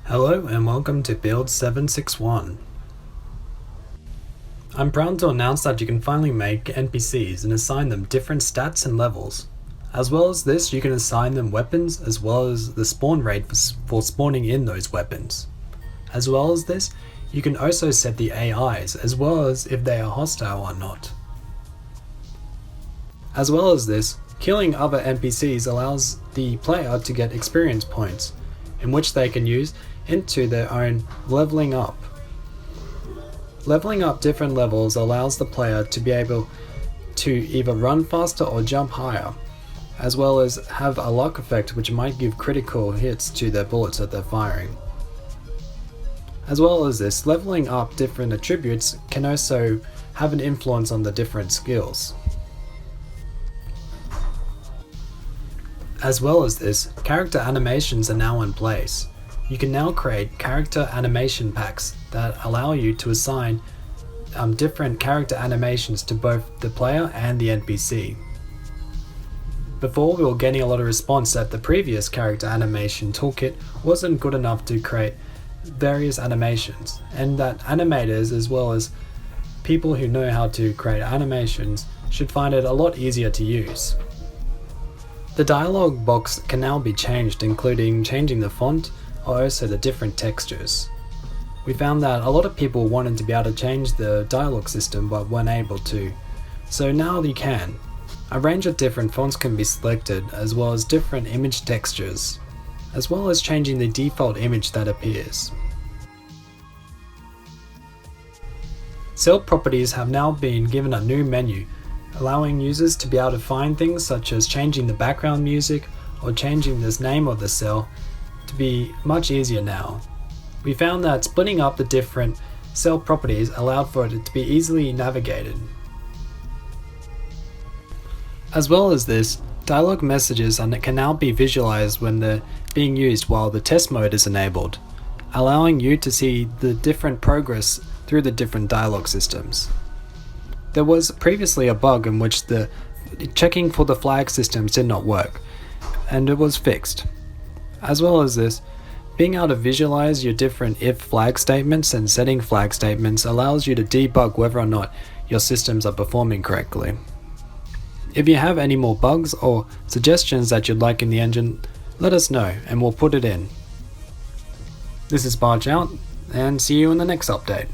Hello and welcome to Build761. I'm proud to announce that you can finally make NPCs and assign them different stats and levels. As well as this, you can assign them weapons as well as the spawn rate for spawning in those weapons. As well as this, you can also set the AIs as well as if they are hostile or not. As well as this, killing other NPCs allows the player to get experience points, in which they can use into their own leveling up. Leveling up different levels allows the player to be able to either run faster or jump higher, as well as have a luck effect which might give critical hits to their bullets that they're firing. As well as this, leveling up different attributes can also have an influence on the different skills. As well as this, character animations are now in place. You can now create character animation packs that allow you to assign different character animations to both the player and the NPC. Before, we were getting a lot of response that the previous character animation toolkit wasn't good enough to create various animations, and that animators as well as people who know how to create animations should find it a lot easier to use. The dialog box can now be changed, including changing the font or also the different textures. We found that a lot of people wanted to be able to change the dialog system but weren't able to, so now you can. A range of different fonts can be selected, as well as different image textures, as well as changing the default image that appears. Cell properties have now been given a new menu, allowing users to be able to find things such as changing the background music or changing the name of the cell to be much easier now. We found that splitting up the different cell properties allowed for it to be easily navigated. As well as this, dialog messages can now be visualized when they're being used while the test mode is enabled, allowing you to see the different progress through the different dialog systems. There was previously a bug in which the checking for the flag systems did not work, and it was fixed. As well as this, being able to visualize your different if flag statements and setting flag statements allows you to debug whether or not your systems are performing correctly. If you have any more bugs or suggestions that you'd like in the engine, let us know and we'll put it in. This is Barch out, and see you in the next update.